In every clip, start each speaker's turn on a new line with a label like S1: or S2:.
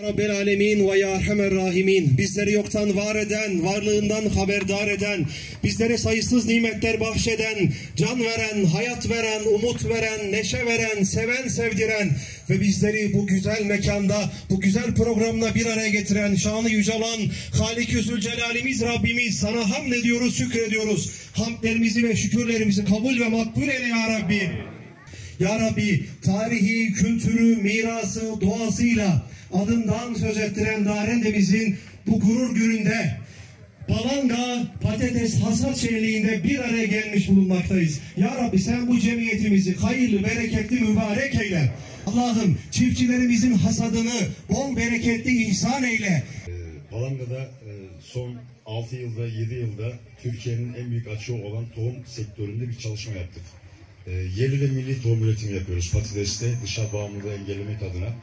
S1: Rabbel alemin ve ya erhamer rahimin. Bizleri yoktan var eden, varlığından haberdar eden, bizlere sayısız nimetler bahşeden, can veren, hayat veren, umut veren, neşe veren, seven, sevdiren ve bizleri bu güzel mekanda, bu güzel programla bir araya getiren, şanı yücelan Halik-i Zülcelal'imiz Rabbimiz, sana hamd ediyoruz, şükrediyoruz. Hamdlerimizi ve şükürlerimizi kabul ve makbul eyle ya Rabbi. Ya Rabbi, tarihi, kültürü, mirası, doğasıyla adından söz ettiren Darendemizin bu gurur gününde balanga, patates hasat şenliğinde bir araya gelmiş bulunmaktayız. Ya Rabbi, sen bu cemiyetimizi hayırlı, bereketli, mübarek eyle. Allah'ım, çiftçilerimizin hasadını bol bereketli ihsan eyle.
S2: Balanga'da son 6 yılda, 7 yılda Türkiye'nin en büyük açığı olan tohum sektöründe bir çalışma yaptık. Yerli ve milli tohum üretimi yapıyoruz. Patateste dışa bağımlılığı engellemek adına.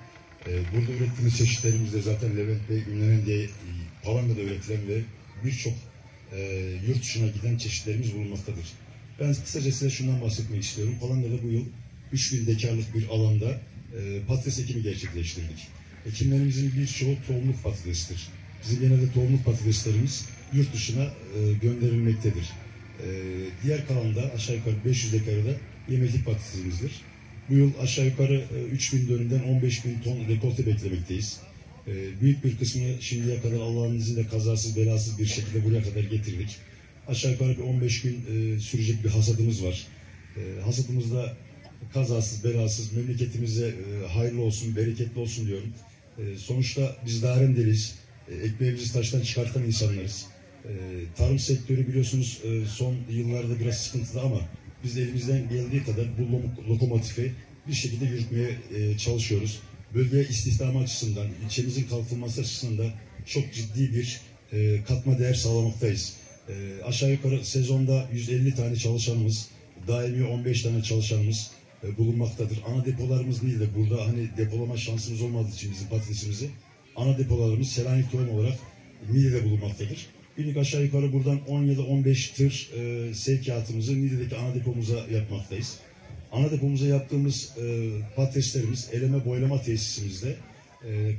S2: Burada ürettiğimiz çeşitlerimizde zaten Levent Bey ünlenen diye Balanga'da üretilen ve birçok yurt dışına giden çeşitlerimiz bulunmaktadır. Ben kısaca size şundan bahsetmek istiyorum. Balanga'da bu yıl 3000 dekarlık bir alanda patates ekimi gerçekleştirdik. Ekimlerimizin birçoğu tohumluk patatestir. Bizim genelde tohumluk patateslerimiz yurt dışına gönderilmektedir. Diğer kalanda aşağı yukarı 500 dekarda yemeklik patatesimizdir. Bu yıl aşağı yukarı 3000 dönümden 15.000 ton rekolte beklemekteyiz. Büyük bir kısmını şimdiye kadar Allah'ın izniyle kazasız belasız bir şekilde buraya kadar getirdik. Aşağı yukarı bir 15 gün sürecek bir hasadımız var. Hasadımızda kazasız belasız memleketimize hayırlı olsun, bereketli olsun diyorum. Sonuçta biz Darendeliyiz. Ekmeğimizi taştan çıkartan insanlarız. Tarım sektörü biliyorsunuz son yıllarda biraz sıkıntılı ama biz elimizden geldiği kadar bu lokomotifi bir şekilde yürütmeye çalışıyoruz. Bölge istihdamı açısından, ilçemizin kalkınması açısından çok ciddi bir katma değer sağlamaktayız. Aşağı yukarı sezonda 150 tane çalışanımız, daimi 15 tane çalışanımız bulunmaktadır. Ana depolarımız değil de burada hani depolama şansımız olmadığı için bizim patatesimizi ana depolarımız Selanik tohum olarak Niğde'de bulunmaktadır. Günlük aşağı yukarı buradan 10 ya da 15 tır sevkiyatımızı Niğde'deki ana depomuza yapmaktayız. Ana depomuza yaptığımız patateslerimiz eleme boylama tesisimizde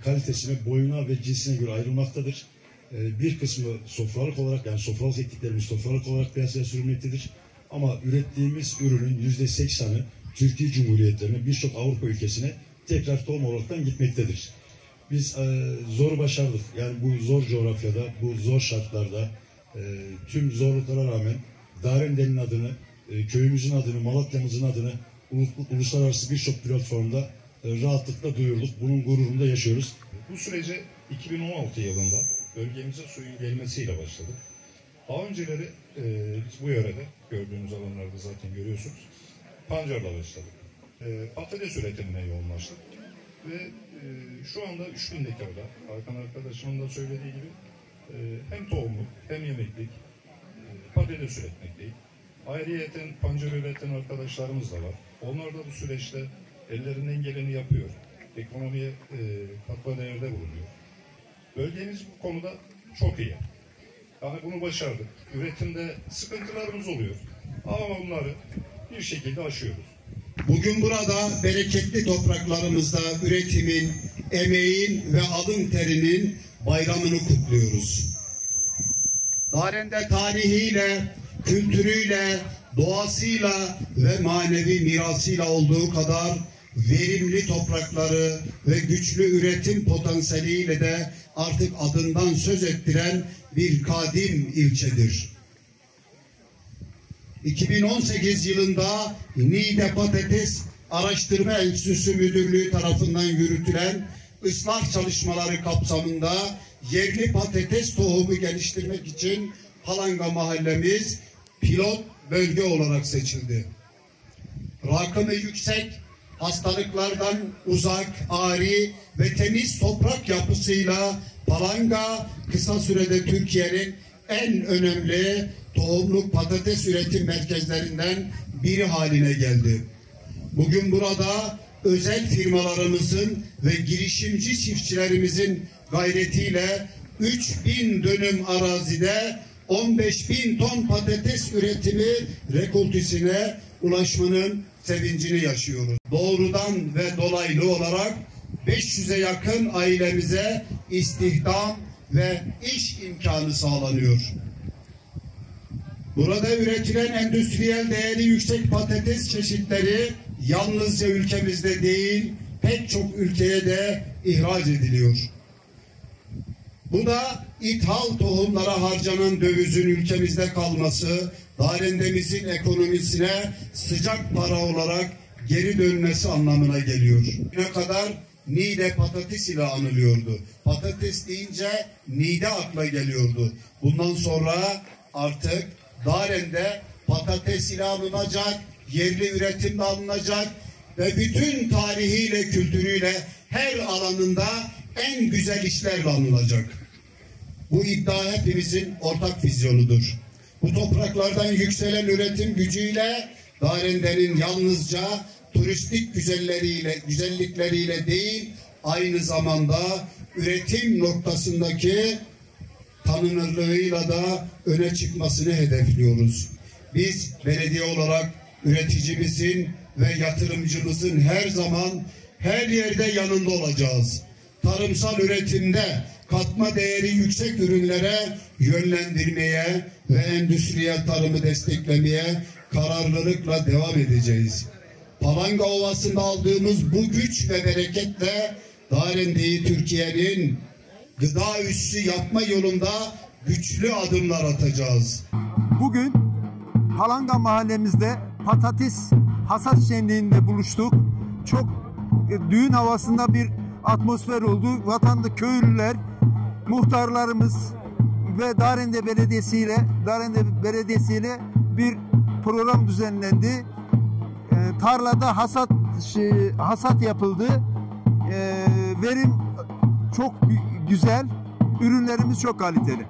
S2: kalitesine, boyuna ve cinsine göre ayrılmaktadır. Bir kısmı sofralık olarak, yani sofralık ektiklerimiz sofralık olarak piyasaya sürülmektedir. Ama ürettiğimiz ürünün %80'i Türkiye Cumhuriyetlerine, birçok Avrupa ülkesine tekrar tohum olaraktan gitmektedir. Biz zoru başardık. Yani bu zor coğrafyada, bu zor şartlarda tüm zorluklara rağmen Darende'nin adını, köyümüzün adını, Malatya'mızın adını uluslararası birçok platformda rahatlıkla duyurduk. Bunun gururunu da yaşıyoruz.
S3: Bu sürece 2016 yılında bölgemize suyun gelmesiyle başladık. Daha önceleri biz bu yörede, gördüğünüz alanlarda zaten görüyorsunuz, pancarla başladık. Patates üretimine yoğunlaştık. Ve şu anda 3000 dekarda, Hakan arkadaşımın da söylediği gibi hem tohumluk hem yemeklik patates üretmekteyiz. Ayrıyeten pancar üreten arkadaşlarımız da var. Onlar da bu süreçte ellerinden geleni yapıyor. Ekonomiye katma değerde bulunuyor. Bölgemiz bu konuda çok iyi. Yani bunu başardık. Üretimde sıkıntılarımız oluyor. Ama bunları bir şekilde aşıyoruz.
S4: Bugün burada bereketli topraklarımızda üretimin, emeğin ve alın terinin bayramını kutluyoruz. Darende tarihiyle, kültürüyle, doğasıyla ve manevi mirasıyla olduğu kadar verimli toprakları ve güçlü üretim potansiyeliyle de artık adından söz ettiren bir kadim ilçedir. 2018 yılında Niğde Patates Araştırma Enstitüsü Müdürlüğü tarafından yürütülen ıslah çalışmaları kapsamında yerli patates tohumu geliştirmek için Palanga mahallemiz pilot bölge olarak seçildi. Rakımı yüksek, hastalıklardan uzak, ari ve temiz toprak yapısıyla Palanga kısa sürede Türkiye'nin en önemli tohumluk patates üretim merkezlerinden biri haline geldi. Bugün burada özel firmalarımızın ve girişimci çiftçilerimizin gayretiyle 3000 dönüm arazide 15.000 ton patates üretimi rekoltesine ulaşmanın sevincini yaşıyoruz. Doğrudan ve dolaylı olarak 500'e yakın ailemize istihdam ve iş imkanı sağlanıyor. Burada üretilen endüstriyel değeri yüksek patates çeşitleri yalnızca ülkemizde değil, pek çok ülkeye de ihraç ediliyor. Bu da ithal tohumlara harcanan dövizin ülkemizde kalması, Darendemizin ekonomisine sıcak para olarak geri dönmesi anlamına geliyor. Ne kadar Niğde patates ile anılıyordu. Patates deyince Niğde akla geliyordu. Bundan sonra artık Daren'de patates ile alınacak, yerli üretimle alınacak ve bütün tarihiyle, kültürüyle her alanında en güzel işlerle anılacak. Bu iddia hepimizin ortak vizyonudur. Bu topraklardan yükselen üretim gücüyle Darende'nin yalnızca turistik güzellikleriyle değil, aynı zamanda üretim noktasındaki tanınırlığıyla da öne çıkmasını hedefliyoruz. Biz belediye olarak üreticimizin ve yatırımcımızın her zaman her yerde yanında olacağız. Tarımsal üretimde katma değeri yüksek ürünlere yönlendirmeye ve endüstriyel tarımı desteklemeye kararlılıkla devam edeceğiz. Palanga Ovası'nda aldığımız bu güç ve bereketle Darende'yi Türkiye'nin gıda üssü yapma yolunda güçlü adımlar atacağız.
S5: Bugün Palanga mahallemizde patates hasat şenliğinde buluştuk. Çok düğün havasında bir atmosfer oldu. Vatandaş, köylüler, muhtarlarımız ve Darende Belediyesi ile bir program düzenlendi. Tarlada hasat yapıldı. Verim çok güzel, ürünlerimiz çok kaliteli.